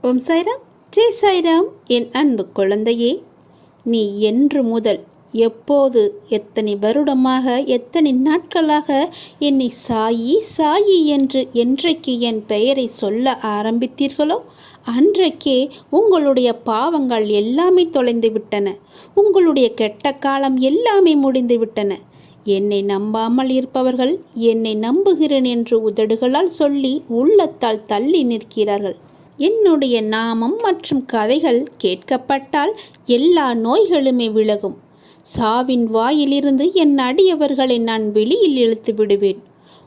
ஓம் சாய்ராம், ஜெய் சாய்ராம். என் அன்பு குழந்தையே, நீ என்று முதல், எப்போது, எத்தனை வருடமாக, எத்தனை நாட்களாக என்னை சாயி சாயி என்று என்றைக்கு என் பெயரை சொல்ல ஆரம்பித்தீர்களோ அன்றைக்கே உங்களுடைய பாவங்கள் எல்லாமே தொலைந்து விட்டன. உங்களுடைய கெட்ட காலம் எல்லாமே முடிந்து விட்டன. என்னை நம்பாமல் இருப்பவர்கள் என்னை நம்புகிறேன் என்று உதடுகளால் சொல்லி உள்ளத்தால் தள்ளி நிற்கிறார்கள். என்னுடைய நாமம் மற்றும் கதைகள் கேட்கப்பட்டால் எல்லா நோய்களுமே விலகும். சாவின் வாயிலிருந்து என் அடியவர்களை நான் வெளியில் இழுத்து விடுவேன்.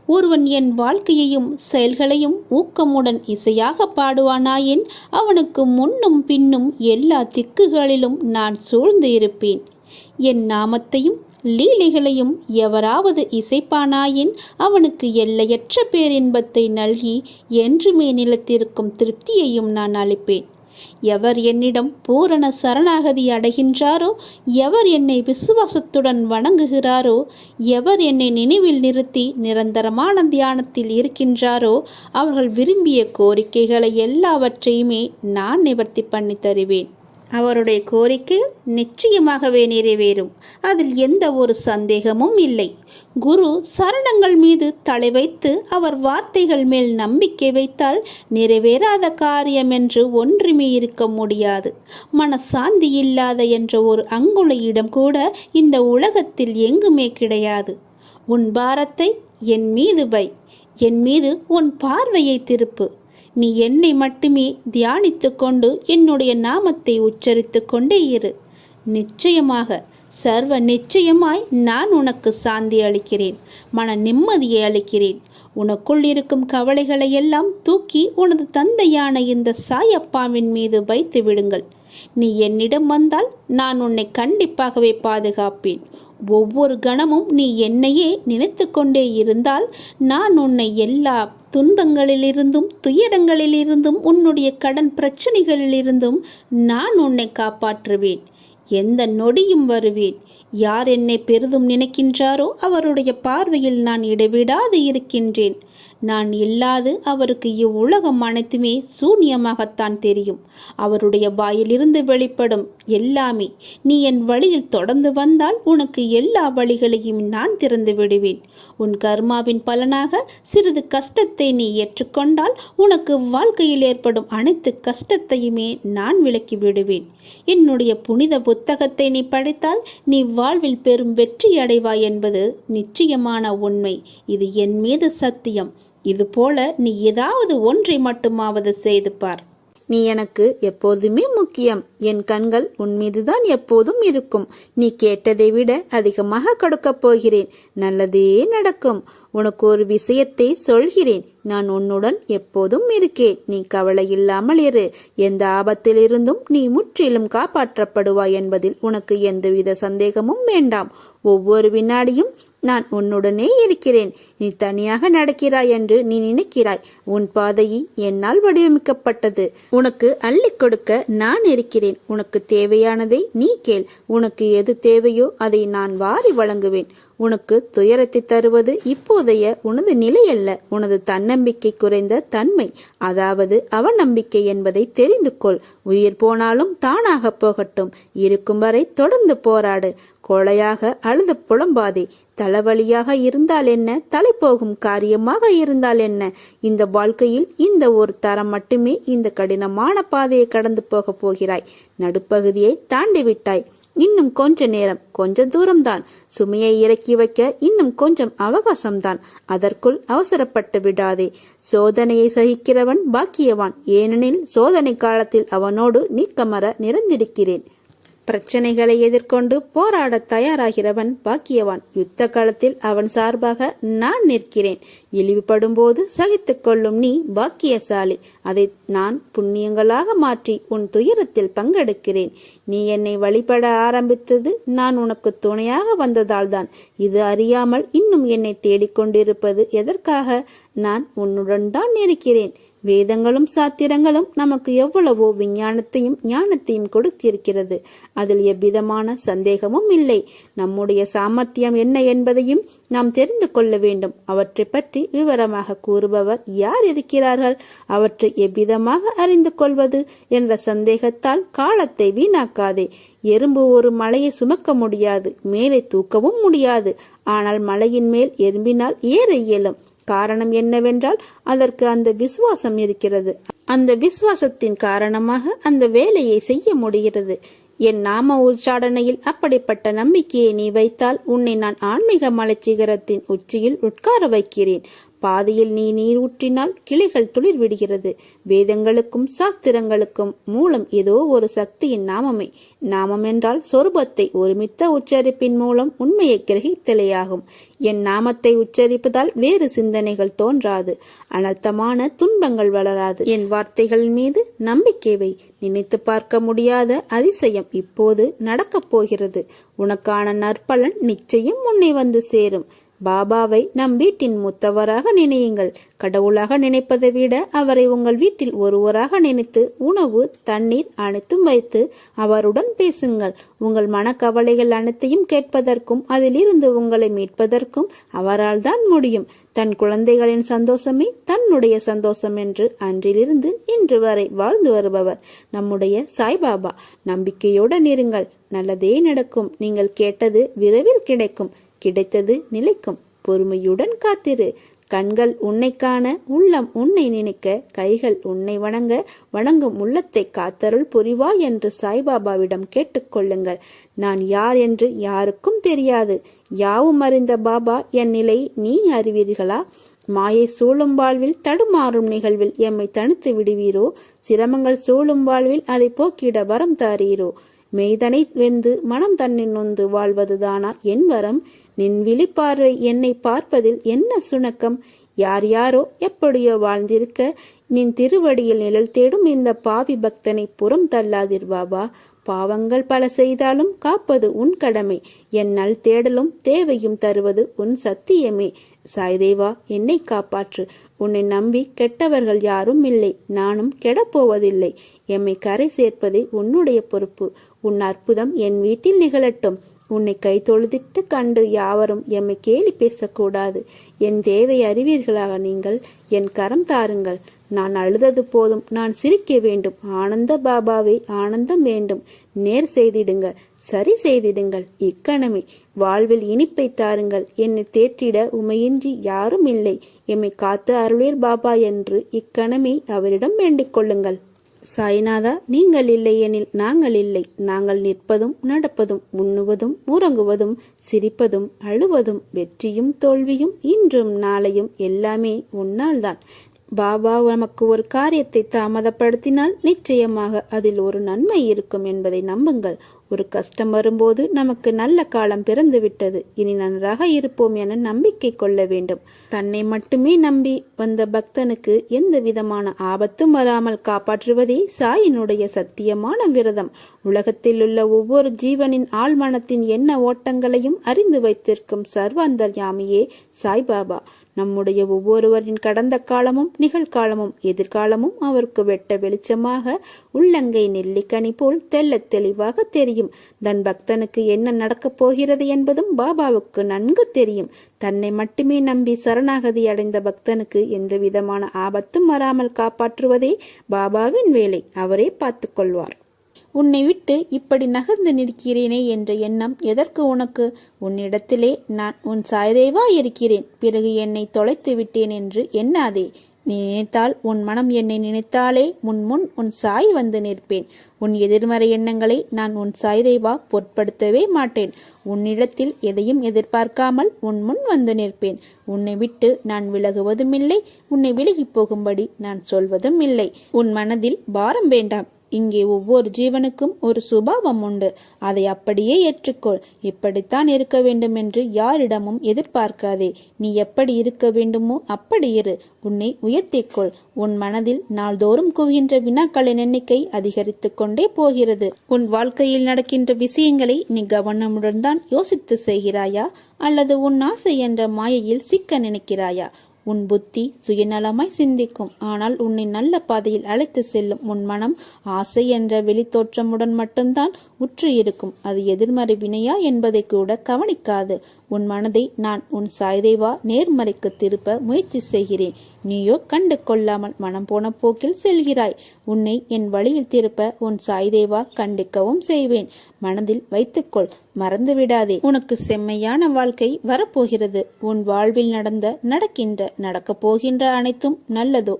ஒருவன் என் வாழ்க்கையையும் செயல்களையும் ஊக்கமுடன் இசையாக பாடுவானாயின் அவனுக்கு முன்னும் பின்னும் எல்லா திக்குகளிலும் நான் சூழ்ந்து இருப்பேன். என் நாமத்தையும் லீலைகளையும் எவராவது இசைப்பானாயின் அவனுக்கு எல்லையற்ற பேரின்பத்தை நல்கி என்றுமே நிலத்திருக்கும் திருப்தியையும் நான் அளிப்பேன். எவர் என்னிடம் பூரண சரணாகதி அடைகின்றாரோ, எவர் என்னை விசுவாசத்துடன் வணங்குகிறாரோ, எவர் என்னை நினைவில் நிறுத்தி நிரந்தரமான தியானத்தில் இருக்கின்றாரோ அவர்கள் விரும்பிய கோரிக்கைகளை எல்லாவற்றையுமே நான் நிவர்த்தி பண்ணி தருவேன். அவருடைய கோரிக்கை நிச்சயமாகவே நிறைவேறும். அதில் எந்த ஒரு சந்தேகமும் இல்லை. குரு சரணங்கள் மீது தலை வைத்து அவர் வார்த்தைகள் மேல் நம்பிக்கை வைத்தால் நிறைவேறாத காரியம் என்று ஒன்றுமே இருக்க முடியாது. மனசாந்தி இல்லாத என்ற ஒரு அங்குல இடம் கூட இந்த உலகத்தில் எங்குமே கிடையாது. உன் பாரத்தை என் மீது வை, என் மீது உன் பார்வையை திருப்பு. நீ என்னை மட்டுமே தியானித்து கொண்டு என்னுடைய நாமத்தை உச்சரித்து கொண்டே இரு. நிச்சயமாக, சர்வ நிச்சயமாய் நான் உனக்கு சாந்தி அளிக்கிறேன், மன நிம்மதியை அளிக்கிறேன். உனக்குள் இருக்கும் கவலைகளை எல்லாம் தூக்கி உனது தந்தையான இந்த சாயப்பாவின் மீது வைத்து விடுங்கள். நீ என்னிடம் வந்தால் நான் உன்னை கண்டிப்பாகவே பாதுகாப்பேன். ஒவ்வொரு கணமும் நீ என்னையே நினைத்து கொண்டே இருந்தால் நான் உன்னை எல்லா துன்பங்களிலிருந்தும் துயரங்களிலிருந்தும் உன்னுடைய கடன் பிரச்சனைகளிலிருந்தும் நான் உன்னை காப்பாற்றுவேன். எந்த நொடியும் வருவேன். யார் என்னை பெரிதும் நினைக்கின்றாரோ அவருடைய பார்வையில் நான் இடைவிடாது இருக்கின்றேன். நான் இல்லாது அவருக்கு இவ்வுலகம் அனைத்துமே சூன்யமாகத்தான் தெரியும். அவருடைய வாயிலிருந்து வெளிப்படும் எல்லாமே நீ என் வழியில் தொடர்ந்து வந்தால் உனக்கு எல்லா வழிகளையும் நான் திறந்து விடுவேன். உன் கர்மாவின் பலனாக சிறிது கஷ்டத்தை நீ ஏற்றுக்கொண்டால் உனக்கு வாழ்க்கையில் ஏற்படும் அனைத்து கஷ்டத்தையுமே நான் விலக்கி விடுவேன். என்னுடைய புனித புத்தகத்தை நீ படித்தால் நீ வாழ்வில் பெரும் வெற்றி அடைவாய் என்பது நிச்சயமான உண்மை. இது என் மீது சத்தியம். இதுபோல நீ ஏதாவது ஒன்றை மட்டுமாவது செய்து பார். நீ எனக்கு எப்போதுமே முக்கியம். என் கண்கள் உன் மீதுதான் எப்போதும் இருக்கும். நீ கேட்டதை விட அதிகமாக கொடுக்கப் போகிறேன். நல்லதே நடக்கும். உனக்கு ஒரு விஷயத்தை சொல்கிறேன். நான் உன்னுடன் எப்போதும் இருக்கேன். நீ கவலை இல்லாமல் இரு. எந்த ஆபத்திலிருந்தும் நீ முற்றிலும் காப்பாற்றப்படுவாய் என்பதில் உனக்கு எந்தவித சந்தேகமும் வேண்டாம். ஒவ்வொரு வினாடியும் நான் உன்னுடனே இருக்கிறேன். நீ தனியாக நடக்கிறாய் என்று நீ நினைக்கிறாய். உன் பாதையை என்னால் வடிவமைக்கப்பட்டது. உனக்கு அள்ளி கொடுக்க நான் இருக்கிறேன். உனக்கு தேவையானதை நீ கேள். உனக்கு எது தேவையோ அதை நான் வாரி வழங்குவேன். உனக்கு துயரத்தை தருவது இப்போதைய உனது நிலை அல்ல, உனது தன்னம்பிக்கை குறைந்த தன்மை, அதாவது அவநம்பிக்கை என்பதை தெரிந்து கொள். உயிர் போனாலும் தானாக போகட்டும். இருக்கும் வரை தொடர்ந்து போராடு. கொலையாக அழுது புலம்பாதே. தலைவலியாக இருந்தால் என்ன, தலை போகும் காரியமாக இருந்தால் என்ன, இந்த வாழ்க்கையில் இந்த ஒரு தரம் மட்டுமே இந்த கடினமான பாதையை கடந்து போக போகிறாய். நடுப்பகுதியை தாண்டி விட்டாய். இன்னும் கொஞ்ச நேரம், கொஞ்ச தூரம்தான். சுமையை இறக்கி வைக்க இன்னும் கொஞ்சம் அவகாசம்தான். அதற்குள் அவசரப்பட்டு விடாதே. சோதனையை சகிக்கிறவன் பாக்கியவான். ஏனெனில் சோதனை காலத்தில் அவனோடு நீக்கமர நிறைந்திருக்கிறேன். பிரச்சனைகளை எதிர்கொண்டு போராட தயாராகிறவன் பாக்கியவான். யுத்த காலத்தில் அவன் சார்பாக நான் நிற்கிறேன். இழிவுபடும் போது சகித்து கொள்ளும் நீ பாக்கியசாலி. அதை நான் புண்ணியங்களாக மாற்றி உன் துயரத்தில் பங்கெடுக்கிறேன். நீ என்னை வழிபட ஆரம்பித்தது நான் உனக்கு துணையாக வந்ததால் தான். இது அறியாமல் இன்னும் என்னை தேடிக்கொண்டிருப்பது எதற்காக? நான் உன்னுடன் தான் இருக்கிறேன். வேதங்களும் சாத்திரங்களும் நமக்கு எவ்வளவோ விஞ்ஞானத்தையும் ஞானத்தையும் கொடுத்திருக்கிறது. அதில் எவ்விதமான சந்தேகமும் இல்லை. நம்முடைய சாமர்த்தியம் என்ன என்பதையும் நாம் தெரிந்து கொள்ள வேண்டும். அவற்றை பற்றி விவரமாக கூறுபவர் யார் இருக்கிறார்கள்? அவற்றை எவ்விதமாக அறிந்து கொள்வது என்ற சந்தேகத்தால் காலத்தை வீணாக்காதே. எறும்பு ஒரு மலையை சுமக்க முடியாது, மேலே தூக்கவும் முடியாது. ஆனால் மலையின் மேல் எறும்பினால் ஏற இயலும். காரணம் என்னவென்றால் அதற்கு அந்த விசுவாசம் இருக்கிறது. அந்த விசுவாசத்தின் காரணமாக அந்த வேலையை செய்ய முடிகிறது. என் நாம உச்சாடனையில் அப்படிப்பட்ட நம்பிக்கையை நீ வைத்தால் உன்னை நான் ஆன்மீக மலைச்சிகரத்தின் உச்சியில் உட்கார வைக்கிறேன். பாதையில் நீ நீர் ஊற்றினால் கிளைகள் துளிர் விடுகிறது. வேதங்களுக்கும் சாஸ்திரங்களுக்கும் மூலம் ஏதோ ஒரு சக்தியின் நாமமே. நாமம் என்றால் சொரூபத்தை ஒருமித்த உச்சரிப்பின் மூலம் உண்மையை கிரகித்தலேயாகும். என் நாமத்தை உச்சரிப்பதால் வேறு சிந்தனைகள் தோன்றாது, அனர்த்தமான துன்பங்கள் வளராது. என் வார்த்தைகள் மீது நம்பிக்கை வை. நினைத்து பார்க்க முடியாத அதிசயம் இப்போது நடக்கப் போகிறது. உனக்கான நற்பலன் நிச்சயம் உன்னை வந்து சேரும். பாபாவை நம் வீட்டின் மூத்தவராக நினையுங்கள். கடவுளாக நினைப்பதை விட அவரை உங்கள் வீட்டில் ஒருவராக நினைத்து உணவு தண்ணீர் அனைத்தும் வைத்து அவருடன் பேசுங்கள். உங்கள் மனக்கவலைகள் அனைத்தையும் கேட்பதற்கும் அதிலிருந்து உங்களை மீட்பதற்கும் அவரால் தான் முடியும். தன் குழந்தைகளின் சந்தோஷமே தன்னுடைய சந்தோஷம் என்று அன்றிலிருந்து இன்று வரை வாழ்ந்து வருபவர் நம்முடைய சாய்பாபா. நம்பிக்கையுடன் இருங்கள். நல்லதே நடக்கும். நீங்கள் கேட்டது விரைவில் கிடைக்கும். கிடைத்தது நிலைக்கும். பொறுமையுடன் காத்திரு. கண்கள் உன்னை காண, உள்ளம் உன்னை நினைக்க, கைகள் உன்னை வணங்க, வணங்கும் உள்ளத்தை காத்தருள் புரிவாய் என்று சாய்பாபாவிடம் கேட்டுக்கொள்ளுங்கள். நான் யார் என்று யாருக்கும் தெரியாது. யாவும் அறிந்த பாபா என் நிலை நீ அறிவீர்களா? மாயை சூழும் வாழ்வில் தடுமாறும் நிகழ்வில் எம்மை தனித்து விடுவீரோ? சிரமங்கள் சூழும் வாழ்வில் அதை போக்கிட வரம் தாரீரோ? மெய்தனை வெந்து மனம் தன்னின் நொந்து வாழ்வதுதானா என் வரம்? நின் விழிப்பார்வை என்னை பார்ப்பதில் என்ன சுணக்கம்? யார் யாரோ எப்படியோ வாழ்ந்திருக்க நின் திருவடியில் நிழல் தேடும் இந்த பாவி பக்தனை புறம் தள்ளாதிர் பாபா. பாவங்கள் பல செய்தாலும் காப்பது உன் கடமை. என் நல் தேடலும் தேவையும் தருவது உன் சத்தியமே. சாய்தேவா, என்னை காப்பாற்று. உன்னை நம்பி கெட்டவர்கள் யாரும் இல்லை. நானும் கெடப்போவதில்லை. எம்மை கரை சேர்ப்பதே உன்னுடைய பொறுப்பு. உன் அற்புதம் என் வீட்டில் நிகழட்டும். உன்னை கை தொழுதிட்டு கண்டு யாவரும் எம்மை கேலி பேசக்கூடாது. என் தேவை அறிவீர்களாக நீங்கள். என் கரம் தாருங்கள். நான் அழுதது போதும், நான் சிரிக்க வேண்டும். ஆனந்த பாபாவே, ஆனந்தம் வேண்டும். நேர் செய்திடுங்கள், சரி செய்திடுங்கள். இக்கணமே வாழ்வில் இனிப்பை தாருங்கள். என்னை தேற்றிட உமையின்றி யாரும் இல்லை. எம்மை காத்து அருளீர் பாபா என்று இக்கணமே அவரிடம் வேண்டிக் கொள்ளுங்கள். சாய்நாதா, நீங்கள் இல்லை எனில் நாங்கள் இல்லை. நாங்கள் நிற்பதும் நடப்பதும் உண்ணுவதும் உறங்குவதும் சிரிப்பதும் அழுவதும் வெற்றியும் தோல்வியும் இன்றும் நாளையும் எல்லாமே உன்னால்தான். பாபா நமக்கு ஒரு காரியத்தை தாமதப்படுத்தினால் நிச்சயமாக அதில் ஒரு நன்மை இருக்கும் என்பதை நம்புங்கள். ஒரு கஷ்டம் வரும்போது நமக்கு நல்ல காலம் பிறந்து விட்டது, இனி நன்றாக இருப்போம் என நம்பிக்கை கொள்ள வேண்டும். தன்னை மட்டுமே நம்பி வந்த பக்தனுக்கு எந்த விதமான ஆபத்தும் வராமல் காப்பாற்றுவதே சாயினுடைய சத்தியமான விரதம். உலகத்தில் உள்ள ஒவ்வொரு ஜீவனின் ஆழ்மனத்தின் எண்ண ஓட்டங்களையும் அறிந்து வைத்திருக்கும் சர்வாந்தர்யாமியே சாய்பாபா. நம்முடைய ஒவ்வொருவரின் கடந்த காலமும் நிகழ்காலமும் எதிர்காலமும் அவருக்கு வெட்ட வெளிச்சமாக உள்ளங்கை நெல்லிக்கனி போல் தெல்ல தெளிவாக தெரியும். தன் பக்தனுக்கு என்ன நடக்கப் போகிறது என்பதும் பாபாவுக்கு நன்கு தெரியும். தன்னை மட்டுமே நம்பி சரணாகதி அடைந்த பக்தனுக்கு எந்த விதமான ஆபத்தும் வராமல் காப்பாற்றுவதே பாபாவின் வேலை. அவரே பார்த்து கொள்வார். உன்னை விட்டு இப்படி நகர்ந்து நிற்கிறேனே என்ற எண்ணம் எதற்கு உனக்கு? உன்னிடத்திலே நான் உன் சாய்தேவா இருக்கிறேன். பிறகு என்னை தொலைத்து விட்டேன் என்று எண்ணாதே. நீ நினைத்தால், உன் மனம் என்னை நினைத்தாலே முன் உன் சாய் வந்து நிற்பேன். உன் எதிர்மறை எண்ணங்களை நான் உன் சாய்தேவா பொருட்படுத்தவே மாட்டேன். உன்னிடத்தில் எதையும் எதிர்பார்க்காமல் உன் முன் வந்து நிற்பேன். உன்னை விட்டு நான் விலகுவதும் இல்லை, உன்னை விலகி போகும்படி நான் சொல்வதும் இல்லை. உன் மனதில் பாரம் வேண்டாம். இங்கே ஒவ்வொரு ஜீவனுக்கும் ஒரு சுபாவம் உண்டு. அதை அப்படியே ஏற்றுக்கொள். இப்படித்தான் இருக்க வேண்டும் என்று யாரிடமும் எதிர்பார்க்காதே. நீ எப்படி இருக்க வேண்டுமோ அப்படி இரு. உன்னை உயர்த்திக்கொள். உன் மனதில் நாள்தோறும் குவிகின்ற வினாக்களின் எண்ணிக்கை அதிகரித்து கொண்டே போகிறது. உன் வாழ்க்கையில் நடக்கின்ற விஷயங்களை நீ கவனமுடன் தான் யோசித்து செய்கிறாயா, அல்லது உன் ஆசை என்ற மாயையில் சிக்க நினைக்கிறாயா? உன் புத்தி சுயநலமாய் சிந்திக்கும். ஆனால் உன்னை நல்ல பாதையில் அழைத்து செல்லும் உன் மனம் ஆசை என்ற வெளித்தோற்றமுடன் மட்டும்தான் உற்று இருக்கும். அது எதிர்மறை வினையா என்பதை கூட கவனிக்காது. உன் மனதை நான் உன் சாய்தேவா நேர்மறைக்கு திருப்ப முயற்சி செய்கிறேன். நீயோ கண்டு கொள்ளாமல் மனம் போன போக்கில் செல்கிறாய். உன்னை என் வழியில் திருப்ப உன் சாய்தேவா கண்டிக்கவும் செய்வேன். மனதில் வைத்துக்கொள், மறந்துவிடாதே. உனக்கு செம்மையான வாழ்க்கை வரப்போகிறது. உன் வாழ்வில் நடக்கப் போகின்ற அனைத்தும் நல்லதோ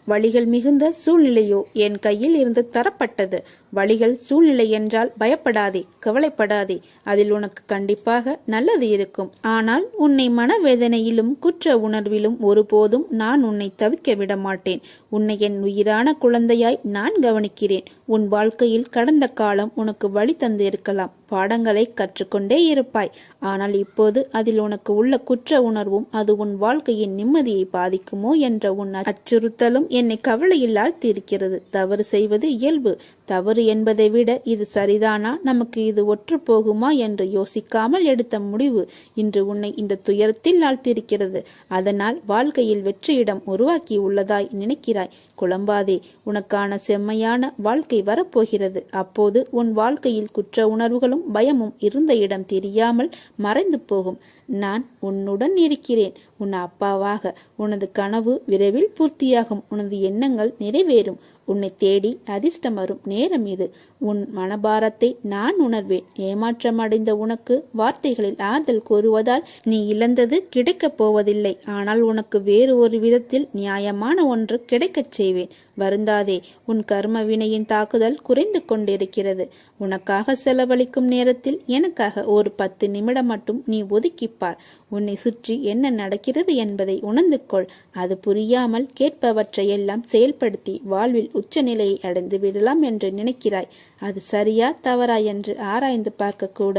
வழிகள் மிகுந்த சூழ்நிலையோ என் கையில் இருந்து தரப்பட்டது. வழிகள் சூழ்நிலை என்றால் பயப்படாதே, கவலைப்படாதே. அதில் உனக்கு கண்டிப்பாக நல்லது இருக்கும். ஆனால் உன்னை மனவேதனையிலும் குற்ற உணர்விலும் ஒருபோதும் நான் உன்னை தவிக்க விட மாட்டேன். உன்னை என் உயிரான குழந்தையாய் நான் கவனிக்கிறேன். உன் வாழ்க்கையில் கடந்த காலம் உனக்கு வழி தந்து இருக்கலாம். பாடங்களை கற்றுக்கொண்டே இருப்பாய். ஆனால் இப்போது அதில் உனக்கு உள்ள குற்ற உணர்வும் அது உன் வாழ்க்கையின் நிம்மதியை பாதிக்குமோ என்ற உன் அச்சுறுத்தலும் என்னை கவலையில் ஆழ்த்தியிருக்கிறது. தவறு செய்வது இயல்பு. தவறு என்பதை விட இது சரிதானா, நமக்கு இது ஒற்று போகுமா என்று யோசிக்காமல் எடுத்த முடிவு இன்று உன்னை இந்த துயரத்தில் ஆழ்த்தியிருக்கிறது. அதனால் வாழ்க்கையில் வெற்றியிடம் உருவாக்கி உள்ளதாய் நினைக்கிறாய். குழம்பாதே. உனக்கான செம்மையான வாழ்க்கை வரப்போகிறது. அப்போது உன் வாழ்க்கையில் குற்ற உணர்வுகளும் பயமும் இருந்த இடம் தெரியாமல் மறைந்து போகும். நான் உன்னுடன் இருக்கிறேன். உன் அப்பாவாக. உனது கனவு விரைவில் பூர்த்தியாகும். உனது எண்ணங்கள் நிறைவேறும். உன்னை தேடி அதிர்ஷ்டம் வரும் நேரம் இது. உன் மனபாரத்தை நான் உணர்வேன். ஏமாற்றமடைந்த உனக்கு வார்த்தைகளில் ஆறுதல் கூறுவதால் நீ இழந்தது கிடைக்கப் போவதில்லை. ஆனால் உனக்கு வேறு ஒரு விதத்தில் நியாயமான ஒன்று கிடைக்கச் செய்வேன். வருந்தாதே. உன் கர்ம வினையின் தாக்குதல் குறைந்து கொண்டிருக்கிறது. உனக்காக செலவழிக்கும் நேரத்தில் எனக்காக ஒரு 10 நிமிடம் மட்டும் நீ ஒதுக்கிப்பார். உன்னை சுற்றி என்ன நடக்கிறது என்பதை உணர்ந்து கொள். அது புரியாமல் கேட்பவற்றையெல்லாம் செயல்படுத்தி வாழ்வில் உச்சநிலையை அடைந்து விடலாம் என்று நினைக்கிறாய். அது சரியா தவறா என்று ஆராய்ந்து பார்க்க கூட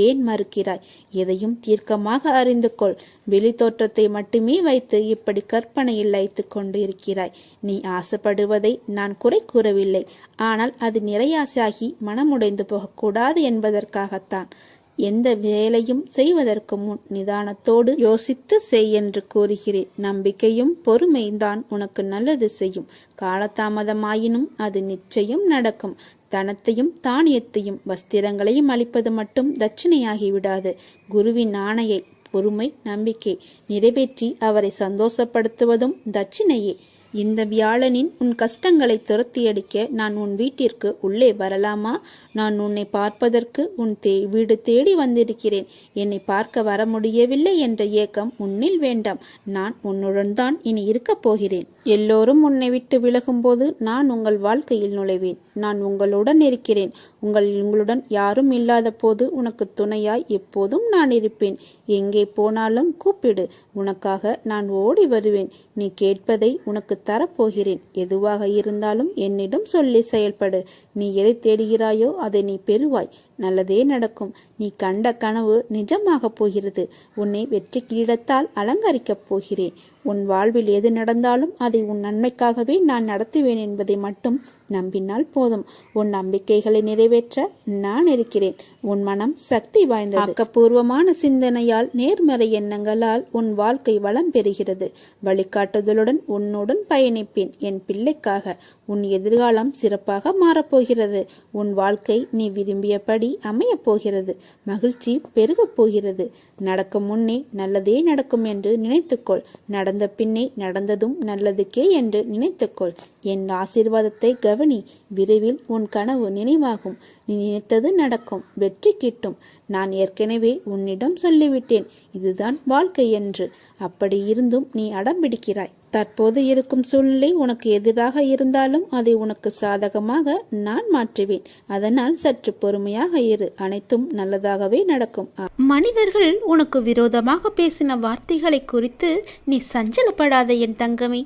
ஏன் மறுக்கிறாய்? எதையும் தீர்க்கமாக அறிந்து கொள். வெளி தோற்றத்தை மட்டுமே வைத்து இப்படி கற்பனையில் லயித்து கொண்டு இருக்கிறாய். நீ ஆசைப்படுவதை நான் குறை கூறவில்லை. ஆனால் அது நிறையாசாகி மனமுடைந்து போகக்கூடாது என்பதற்காகத்தான். எந்த வேலையும் செய்வதற்கு முன் நிதானத்தோடு யோசித்து செய் என்று கூறுகிறேன். நம்பிக்கையும் பொறுமைதான் உனக்கு நல்லது செய்யும். காலதாமதமாயினும் அது நிச்சயம் நடக்கும். தனத்தையும் தானியத்தையும் வஸ்திரங்களையும் அளிப்பது மட்டும் தட்சிணையாகி விடாது. குருவின் ஆணையை பொறுமை நம்பிக்கை நிறைவேற்றி அவரை சந்தோஷப்படுத்துவதும் தட்சிணையே. இந்த வியாழனின் உன் கஷ்டங்களை துரத்தியடிக்க நான் உன் வீட்டிற்கு உள்ளே வரலாமா? நான் உன்னை பார்ப்பதற்கு உன் வீடு தேடி வந்திருக்கிறேன். என்னை பார்க்க வர முடியவில்லை என்ற ஏக்கம் உன்னில் வேண்டாம். நான் உன்னுடன் தான் இனி இருக்கப் போகிறேன். எல்லோரும் உன்னை விட்டு விலகும்போது நான் உங்கள் வாழ்க்கையில் நுழைவேன். நான் உங்களுடன் இருக்கிறேன். உங்களுடன் யாரும் இல்லாத போது உனக்கு துணையாய் எப்போதும் நான் இருப்பேன். எங்கே போனாலும் கூப்பிடு. உனக்காக நான் ஓடி வருவேன். நீ கேட்பதை உனக்கு தரப்போகிறேன். எதுவாக இருந்தாலும் என்னிடம் சொல்லி செயல்படு. நீ எதை தேடுகிறாயோ அதை நீ பெறுவாய். நல்லதே நடக்கும். நீ கண்ட கனவு நிஜமாகப் போகிறது. உன்னை வெற்றி கிரீடத்தால் அலங்கரிக்கப் போகிறேன். உன் வாழ்வில் எது நடந்தாலும் அதை உன் நன்மைக்காகவே நான் நடத்துவேன் என்பதை மட்டும் நம்பினால் போதும். உன் நம்பிக்கைகளை நிறைவேற்ற நான் இருக்கிறேன். உன் மனம் சக்தி வாய்ந்தது. ஆக்கப்பூர்வமான சிந்தனையால் நேர்மறை எண்ணங்களால் உன் வாழ்க்கை வளம் பெறுகிறது. வழிகாட்டுதலுடன் உன்னுடன் பயணிப்பேன். என் பிள்ளைக்காக உன் எதிர்காலம் சிறப்பாக மாறப்போகிறது. உன் வாழ்க்கை நீ விரும்பியபடி அமையப் போகிறது. மகிழ்ச்சி பெருகப் போகிறது. நடக்கும் முன்னே நல்லதே நடக்கும் என்று நினைத்துக்கொள். நடந்த பின்னே நடந்ததும் நல்லதுக்கே என்று நினைத்துக்கொள். என் ஆசீர்வாதத்தை கவனி. விரைவில் உன் கனவு நினைவாகும். நீ நினைத்தது நடக்கும். வெற்றி கிட்டும். நான் ஏற்கனவே உன்னிடம் சொல்லிவிட்டேன், இதுதான் வாழ்க்கை என்று. அப்படி இருந்தும் நீ அடம்பிடிக்கிறாய். தற்போது இருக்கும் சூழ்நிலை உனக்கு எதிராக இருந்தாலும் அதை உனக்கு சாதகமாக நான் மாற்றுவேன். அதனால் சற்று பொறுமையாக இரு. அனைத்தும் நல்லதாகவே நடக்கும். மனிதர்கள் உனக்கு விரோதமாக பேசின வார்த்தைகளை குறித்து நீ சஞ்சலப்படாத என் தங்கமே.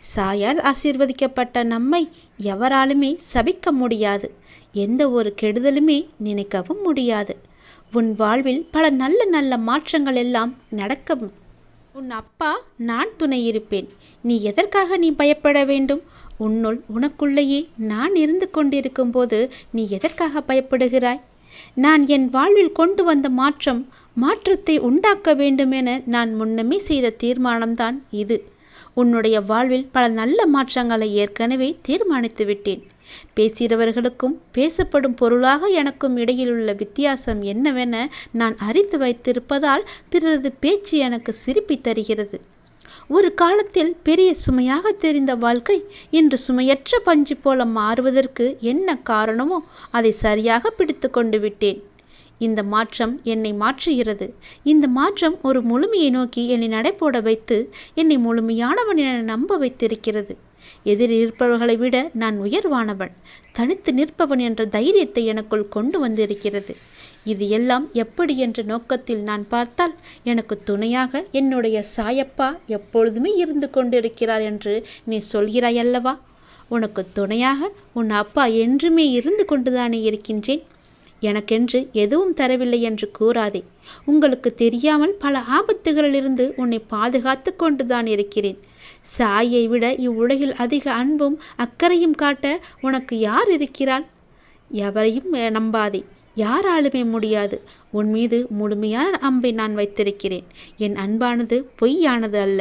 சாயால் ஆசீர்வதிக்கப்பட்ட நம்மை எவராலுமே சபிக்க முடியாது. எந்த ஒரு கெடுதலுமே நினைக்கவும் முடியாது. உன் வாழ்வில் பல நல்ல நல்ல மாற்றங்கள் எல்லாம் நடக்கும். உன் அப்பா நான் துணை இருப்பேன். நீ எதற்காக நீ பயப்பட வேண்டும்? உனக்குள்ளேயே நான் இருந்து கொண்டிருக்கும் போது நீ எதற்காக பயப்படுகிறாய்? நான் என் வாழ்வில் கொண்டு வந்த மாற்றம் மாற்றத்தை உண்டாக்க வேண்டுமென நான் முன்னமே செய்த தீர்மானம்தான் இது. உன்னுடைய வாழ்வில் பல நல்ல மாற்றங்களை ஏற்கனவே தீர்மானித்து விட்டேன். பேசுகிறவர்களுக்கும் பேசப்படும் பொருளாக எனக்கும் இடையில் உள்ள வித்தியாசம் என்னவென நான் அறிந்து வைத்திருப்பதால் பிறரது பேச்சு எனக்கு சிரிப்பி தருகிறது. ஒரு காலத்தில் பெரிய சுமையாக தெரிந்த வாழ்க்கை இன்று சுமையற்ற பஞ்சு போல மாறுவதற்கு என்ன காரணமோ அதை சரியாக பிடித்து கொண்டு விட்டேன். இந்த மாற்றம் என்னை மாற்றுகிறது. இந்த மாற்றம் ஒரு முழுமையை நோக்கி என்னை நடைபோட வைத்து என்னை முழுமையானவன் என நம்ப வைத்திருக்கிறது. எதிரில் இருப்பவர்களை விட நான் உயர்வானவன், தனித்து நிற்பவன் என்ற தைரியத்தை எனக்குள் கொண்டு வந்திருக்கிறது. இது எல்லாம் எப்படி என்ற நோக்கத்தில் நான் பார்த்தால் எனக்கு துணையாக என்னுடைய சாயப்பா எப்பொழுதுமே இருந்து கொண்டிருக்கிறார் என்று நீ சொல்கிறாய் அல்லவா? உனக்கு துணையாக உன் அப்பா என்றுமே இருந்து கொண்டுதானே இருக்கின்றேன். எனக்கென்று எதுவும் தரவில்லை என்று கூறாதே. உங்களுக்கு தெரியாமல் பல ஆபத்துகளிலிருந்து உன்னை பாதுகாத்து கொண்டுதான் இருக்கிறேன். சாயை விட இவ்வுலகில் அதிக அன்பும் அக்கறையும் காட்ட உனக்கு யார் இருக்கிறாள்? எவரையும் நம்பாதே, யாராலுமே முடியாது. உன் மீது முழுமையான அன்பை நான் வைத்திருக்கிறேன். என் அன்பானது பொய்யானது அல்ல.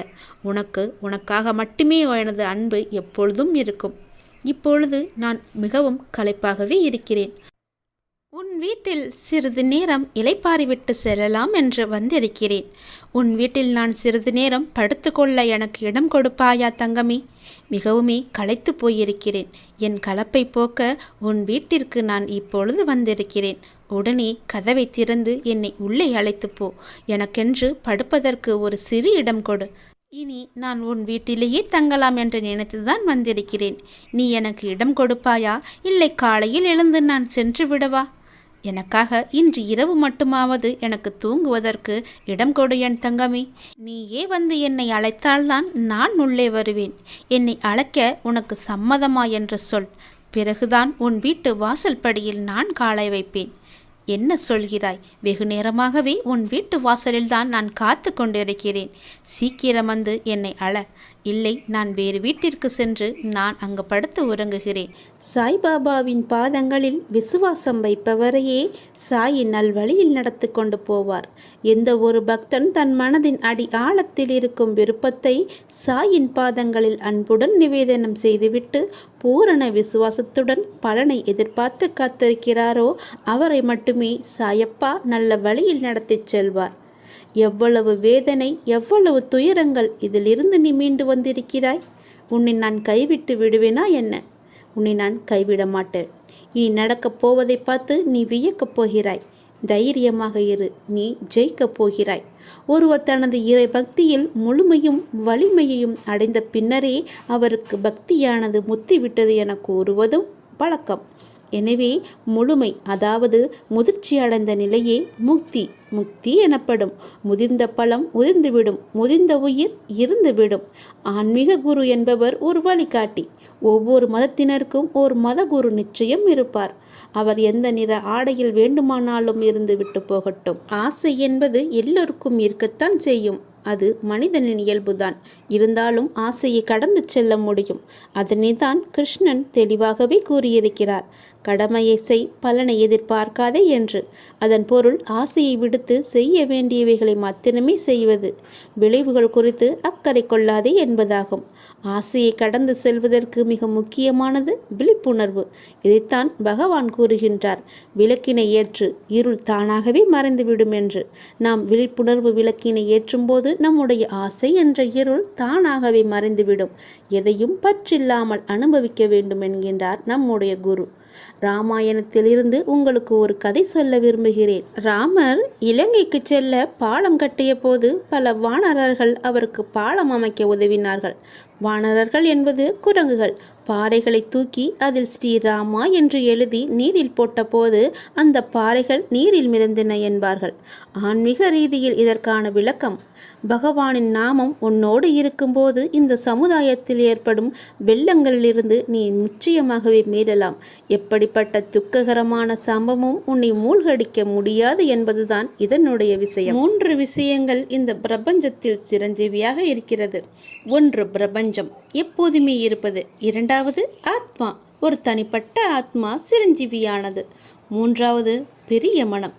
உனக்காக மட்டுமே எனது அன்பு எப்பொழுதும் இருக்கும். இப்பொழுது நான் மிகவும் களைப்பாகவே இருக்கிறேன். உன் வீட்டில் சிறிது நேரம் இளைப்பாறிவிட்டு செல்லலாம் என்று வந்திருக்கிறேன். உன் வீட்டில் நான் சிறிது நேரம் படுத்துக்கொள்ள எனக்கு இடம் கொடுப்பாயா தங்கமே? மிகவுமே களைத்து போயிருக்கிறேன். என் களைப்பை போக்க உன் வீட்டிற்கு நான் இப்பொழுது வந்திருக்கிறேன். உடனே கதவை திறந்து என்னை உள்ளே அழைத்து போ. எனக்கென்று படுப்பதற்கு ஒரு சிறு இடம் கொடு. இனி நான் உன் வீட்டிலேயே தங்கலாம் என்று நினைத்துதான் வந்திருக்கிறேன். நீ எனக்கு இடம் கொடுப்பாயா, இல்லை காலையில் எழுந்து நான் சென்று விடவா? எனக்காக இன்று இரவு மட்டுமாவது எனக்கு தூங்குவதற்கு இடம் கொடு என் தங்கமே. நீயே வந்து என்னை அழைத்தால்தான் நான் உள்ளே வருவேன். என்னை அழைக்க உனக்கு சம்மதமா என்று சொல். பிறகுதான் உன் வீட்டு வாசல் படியில் நான் காலை வைப்பேன். என்ன சொல்கிறாய்? வெகு நேரமாகவே உன் வீட்டு வாசலில்தான் நான் காத்து கொண்டிருக்கிறேன். சீக்கிரம் வந்து என்னை அழ. இல்லை, நான் வேறு வீட்டிற்கு சென்று நான் அங்கு படுத்து உறங்குகிறேன். சாய்பாபாவின் பாதங்களில் விசுவாசம் வைப்பவரையே சாயின் நல்வழியில் நடத்தி கொண்டு போவார். எந்த ஒரு பக்தன் தன் மனதின் அடி ஆழத்தில் இருக்கும் விருப்பத்தை சாயின் பாதங்களில் அன்புடன் நிவேதனம் செய்துவிட்டு பூரண விசுவாசத்துடன் பலனை எதிர்பார்த்து காத்திருக்கிறாரோ அவரை மட்டுமே சாயப்பா நல்ல வழியில் நடத்திச் செல்வார். எவ்வளவு வேதனை, எவ்வளவு துயரங்கள்! இதிலிருந்து நீ மீண்டு வந்திருக்கிறாய். உன்னை நான் கைவிட்டு விடுவேனா என்ன? உன்னை நான் கைவிட மாட்டேன். இனி நடக்கப் போவதை பார்த்து நீ வியக்கப் போகிறாய். தைரியமாக இரு, நீ ஜெயிக்கப் போகிறாய். ஒருவர் தனது இறை பக்தியில் முழுமையும் வலிமையையும் அடைந்த பின்னரே அவருக்கு பக்தியானது முத்திவிட்டது என கூறுவதும் வழக்கம். எனவே முழுமை, அதாவது முதிர்ச்சி அடைந்த நிலையே முக்தி எனப்படும். முதிர்ந்த பழம் உதிர்ந்துவிடும், முதிர்ந்த உயிர் இருந்துவிடும். ஆன்மீக குரு என்பவர் ஒரு வழிகாட்டி. ஒவ்வொரு மதத்தினருக்கும் ஒரு மத குரு நிச்சயம் இருப்பார். அவர் எந்த நிற ஆடையில் வேண்டுமானாலும் இருந்து விட்டு போகட்டும். ஆசை என்பது எல்லோருக்கும் இருக்கத்தான் செய்யும். அது மனிதனின் இயல்புதான். இருந்தாலும் ஆசையை கடந்து செல்ல முடியும். அதனை தான் கிருஷ்ணன் தெளிவாகவே கூறியிருக்கிறார். கடமையை செய், பலனை எதிர்பார்க்காதே என்று. அதன் பொருள் ஆசையை விடுத்து செய்ய வேண்டியவைகளை மாத்திரமே செய்வது, விளைவுகள் குறித்து அக்கறை கொள்ளாதே என்பதாகும். ஆசையை கடந்து செல்வதற்கு மிக முக்கியமானது விழிப்புணர்வு. இதைத்தான் பகவான் கூறுகின்றார். விளக்கினை ஏற்று, இருள் தானாகவே மறைந்துவிடும் என்று. நாம் விழிப்புணர்வு விளக்கினை ஏற்றும்போது நம்முடைய ஆசை என்ற இருள் தானாகவே மறைந்துவிடும். எதையும் பற்றில்லாமல் அனுபவிக்க வேண்டும் என்கின்றார் நம்முடைய குரு. ராமாயணத்திலிருந்து உங்களுக்கு ஒரு கதை சொல்ல விரும்புகிறேன். ராமர் இலங்கைக்கு செல்ல பாலம் கட்டிய போது பல வானரர்கள் அவருக்கு பாலம் அமைக்க உதவினார்கள். வானரர்கள் என்பது குரங்குகள். பாறைகளை தூக்கி அதில் ஸ்ரீராமா என்று எழுதி நீரில் போட்டபோது அந்த பாறைகள் நீரில் மிதந்தன என்பார்கள். ஆன்மீக ரீதியில் இதற்கான விளக்கம், பகவானின் நாமம் உன்னோடு இருக்கும்போது இந்த சமுதாயத்தில் ஏற்படும் வெள்ளங்களிலிருந்து நீ நிச்சயமாகவே மீளலாம். எப்படிப்பட்ட துக்ககரமான சம்பவமும் உன்னை மூழ்கடிக்க முடியாது என்பதுதான் இதனுடைய விஷயம். 3 விஷயங்கள் இந்த பிரபஞ்சத்தில் சிரஞ்சீவியாக இருக்கிறது. 1 பிரபஞ்சம், எப்போதுமே இருப்பது. 2வது ஆத்மா, ஒரு தனிப்பட்ட ஆத்மா சிரஞ்சீவியானது. 3வது பெரிய மனம்.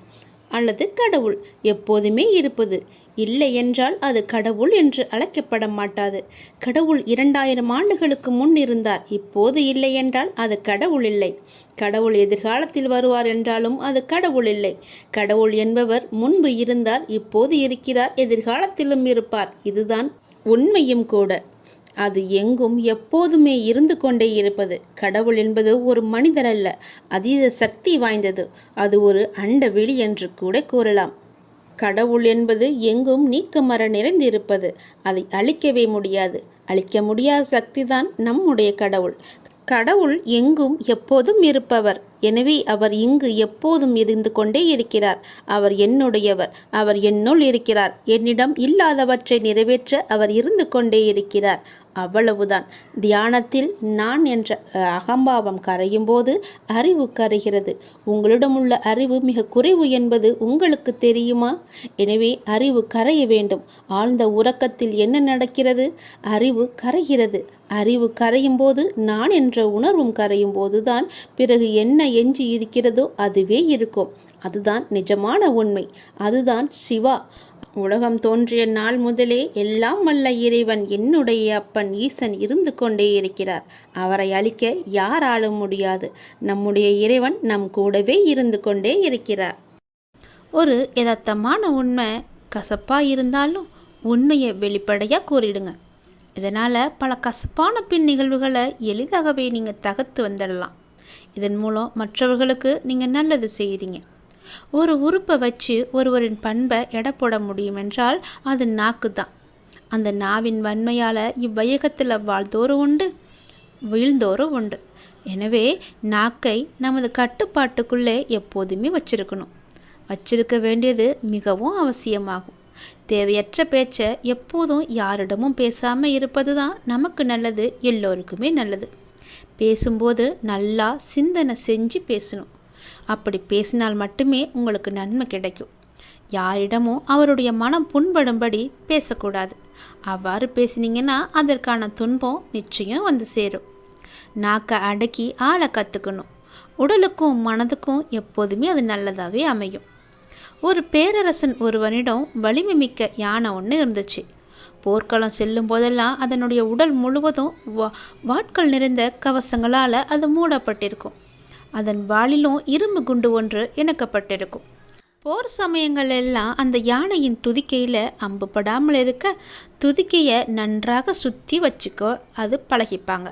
அல்லது கடவுள் எப்போதுமே இருப்பது. இல்லை என்றால் அது கடவுள் என்று அழைக்கப்பட மாட்டாது. கடவுள் 2000 ஆண்டுகளுக்கு முன் இருந்தார், இப்போது இல்லை என்றால் அது கடவுள் இல்லை. கடவுள் எதிர்காலத்தில் வருவார் என்றாலும் அது கடவுள் இல்லை. கடவுள் என்பவர் முன்பு இருந்தார், இப்போது இருக்கிறார், எதிர்காலத்திலும் இருப்பார். இதுதான் உண்மையும் கூட. அது எங்கும் எப்போதுமே இருந்து கொண்டே இருப்பது. கடவுள் என்பது ஒரு மனிதர் அல்ல, அதீத சக்தி வாய்ந்தது. அது ஒரு அண்டவெளி என்று கூட கூறலாம். கடவுள் என்பது எங்கும் நீக்கமர நிறைந்திருப்பது. அதை அழிக்கவே முடியாது. அழிக்க முடியாத சக்தி தான் நம்முடைய கடவுள். கடவுள் எங்கும் எப்போதும் இருப்பவர். எனவே அவர் இங்கு எப்போதும் இருந்து கொண்டே இருக்கிறார். அவர் என்னுடையவர். அவர் என்னுள் இருக்கிறார். என்னிடம் இல்லாதவற்றை நிறைவேற்ற அவர் இருந்து கொண்டே இருக்கிறார். அவ்வளவுதான். தியானத்தில் நான் என்ற அகம்பாவம் கரையும் போது அறிவு கரைகிறது. உங்களிடம் உள்ள அறிவு மிக குறைவு என்பது உங்களுக்கு தெரியுமா? எனவே அறிவு கரைய வேண்டும். ஆழ்ந்த உறக்கத்தில் என்ன நடக்கிறது? அறிவு கரைகிறது. அறிவு கரையும் போது நான் என்ற உணர்வும் கரையும் போதுதான் பிறகு என்ன எஞ்சி இருக்கிறதோ அதுவே இருக்கும். அதுதான் நிஜமான உண்மை. அதுதான் சிவா. உலகம் தோன்றிய நாள் முதலே எல்லாம் வல்ல இறைவன், என்னுடைய அப்பன் ஈசன் இருந்து கொண்டே இருக்கிறார். அவரை அழிக்க யாராலும் முடியாது. நம்முடைய இறைவன் நம் கூடவே இருந்து கொண்டே இருக்கிறார். ஒரு யதார்த்தமான உண்மை கசப்பாக இருந்தாலும் உண்மையை வெளிப்படையாக கூறிடுங்க. இதனால் பல கசப்பான பின் நிகழ்வுகளை எளிதாகவே நீங்கள் தகர்த்து வந்துடலாம். இதன் மூலம் மற்றவர்களுக்கு நீங்கள் நல்லது செய்கிறீங்க. ஒரு உறுப்பை வச்சு ஒருவரின் பண்பை எடை போட முடியும் என்றால் அது நாக்கு தான். அந்த நாவின் வன்மையால் இவ்வையகத்தில் வாழ்ந்தோறும் உண்டு, வீழ்ந்தோறும் உண்டு. எனவே நாக்கை நமது கட்டுப்பாட்டுக்குள்ளே எப்போதுமே வச்சிருக்கணும். வச்சிருக்க வேண்டியது மிகவும் அவசியமாகும். தேவையற்ற பேச்சை எப்போதும் யாரிடமும் பேசாமல் இருப்பது தான் நமக்கு நல்லது, எல்லோருக்குமே நல்லது. பேசும்போது நல்லா சிந்தனை செஞ்சு பேசணும். அப்படி பேசினால் மட்டுமே உங்களுக்கு நன்மை கிடைக்கும். யாரிடமும் அவருடைய மனம் புண்படும்படி பேசக்கூடாது. அவ்வாறு பேசினீங்கன்னா அதற்கான துன்பம் நிச்சயம் வந்து சேரும். நாக்கை அடக்கி ஆள கற்றுக்கணும். உடலுக்கும் மனதுக்கும் எப்போதுமே அது நல்லதாகவே அமையும். ஒரு பேரரசன் ஒருவனிடம் வலிமை மிக்க யானை ஒன்று இருந்துச்சு. போர்க்களம் செல்லும் போதெல்லாம் அதனுடைய உடல் முழுவதும் வாட்கள் நிறைந்த கவசங்களால் அது மூடப்பட்டிருக்கும். அதன் வாளிலும் இரும்பு குண்டு ஒன்று இணைக்கப்பட்டிருக்கும். போர் சமயங்கள் எல்லாம் அந்த யானையின் துதிக்கையில் அம்பு படாமல் இருக்க துதிக்கையை நன்றாக சுற்றி வச்சுக்கோ அது பழகிப்பாங்க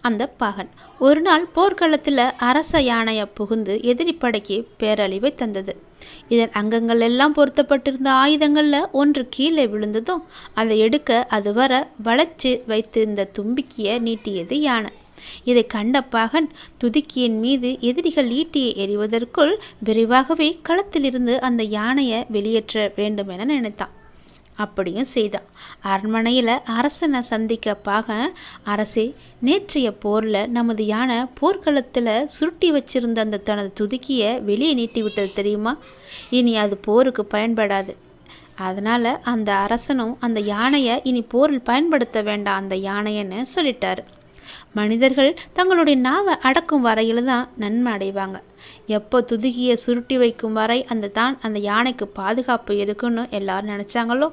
அந்த பாகன். ஒரு நாள் போர்க்களத்தில் அரச யானையை புகுந்து எதிரி படைக்கு பேரழிவை தந்தது. இதன் அங்கங்கள் எல்லாம் பொருத்தப்பட்டிருந்த ஆயுதங்களில் ஒன்று கீழே விழுந்ததும் அதை எடுக்க அதுவரை வளைச்சு வைத்திருந்த தும்பிக்கையை நீட்டியது யானை. இதை கண்ட பாகன் துதிக்கியின் மீது எதிரிகள் ஈட்டியை எறிவதற்குள் விரைவாகவே களத்திலிருந்து அந்த யானையை வெளியேற்ற வேண்டும் என நினைத்தான். அப்படியும் செய்தான். அரண்மனையில் அரசனை சந்திக்க பாகன், அரசே, நேற்றைய போரில் நமது யானை போர்க்களத்தில் சுருட்டி வச்சிருந்த அந்த தனது துதிக்கியை வெளியே நீட்டி விட்டது தெரியுமா? இனி அது போருக்கு பயன்படாது. அதனால் அந்த அரசனும் அந்த யானையை இனி போரில் பயன்படுத்த வேண்டாம் அந்த யானைன்னு சொல்லிட்டாரு. மனிதர்கள் தங்களுடைய நாவை அடக்கும் வரையில் தான் நன்மை அடைவாங்க. எப்போ துதிக்கியை சுருட்டி வைக்கும் வரை அந்த யானைக்கு பாதுகாப்பு இருக்குன்னு எல்லாரும் நினச்சாங்களோ,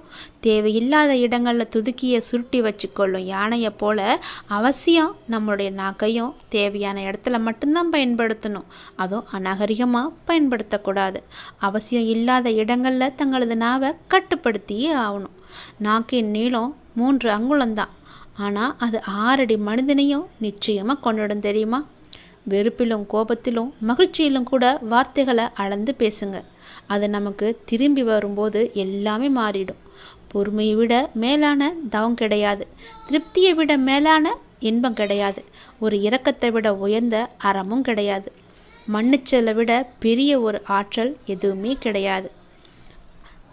தேவையில்லாத இடங்களில் துதிக்கியை சுருட்டி வச்சுக்கொள்ளும் யானையை போல அவசியம் நம்மளுடைய நாக்கையும் தேவையான இடத்துல மட்டும்தான் பயன்படுத்தணும். அதுவும் அநாகரிகமாக பயன்படுத்தக்கூடாது. அவசியம் இல்லாத இடங்களில் தங்களது நாவை கட்டுப்படுத்தியே ஆகணும். நாக்கின் நீளம் 3 அங்குலம்தான். ஆனால் அது 6 அடி மனிதனையும் நிச்சயமாக கொண்டுடும் தெரியுமா? வெறுப்பிலும் கோபத்திலும் மகிழ்ச்சியிலும் கூட வார்த்தைகளை அளந்து பேசுங்க. அது நமக்கு திரும்பி வரும்போது எல்லாமே மாறிடும். பொறுமையை விட மேலான தவம் கிடையாது. திருப்தியை விட மேலான இன்பம் கிடையாது. ஒரு இரக்கத்தை விட உயர்ந்த அறமும் கிடையாது. மன்னிச்சலை விட பெரிய ஒரு ஆற்றல் எதுவுமே கிடையாது.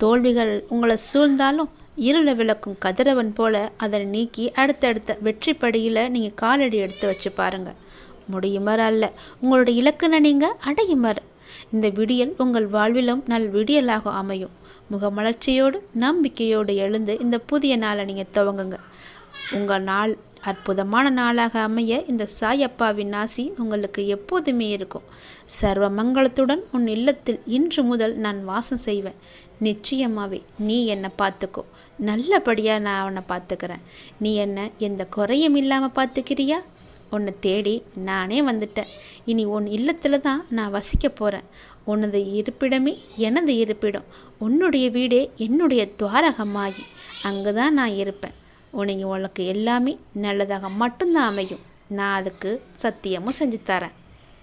தோல்விகள் உங்களை சூழ்ந்தாலும் இருளை விளக்கும் கதிரவன் போல அதனை நீக்கி அடுத்தடுத்த வெற்றி படியில் நீங்கள் காலடி எடுத்து வச்சு பாருங்கள். முடியுமற அல்ல, உங்களுடைய இலக்குனை நீங்கள் அடையுமற. இந்த விடியல் உங்கள் வாழ்விலும் நல் விடியலாக அமையும். முகமலர்ச்சியோடு நம்பிக்கையோடு எழுந்து இந்த புதிய நாளை நீங்கள் துவங்குங்க. உங்கள் நாள் அற்புதமான நாளாக அமைய இந்த சாயப்பாவின் ஆசி உங்களுக்கு எப்போதுமே இருக்கும். சர்வ மங்களத்துடன் உன் இல்லத்தில் இன்று முதல் நான் வாசம் செய்வேன். நிச்சயமாகவே நீ என்னை பார்த்துக்கோ, நல்லபடியாக நான் அவனை பார்த்துக்கிறேன். நீ என்ன எந்த குறையும் இல்லாமல் பார்த்துக்கிறியா? உன்னை தேடி நானே வந்துட்டேன். இனி உன் இல்லத்தில் தான் நான் வசிக்க போகிறேன். உனது இருப்பிடமே எனது இருப்பிடம், உன்னுடைய வீடே என்னுடைய துவாரகமாகி அங்கே தான் நான் இருப்பேன். உனக்கு எல்லாமே நல்லதாக மட்டும்தான் அமையும். நான் அதுக்கு சத்தியமும் செஞ்சு தரேன்.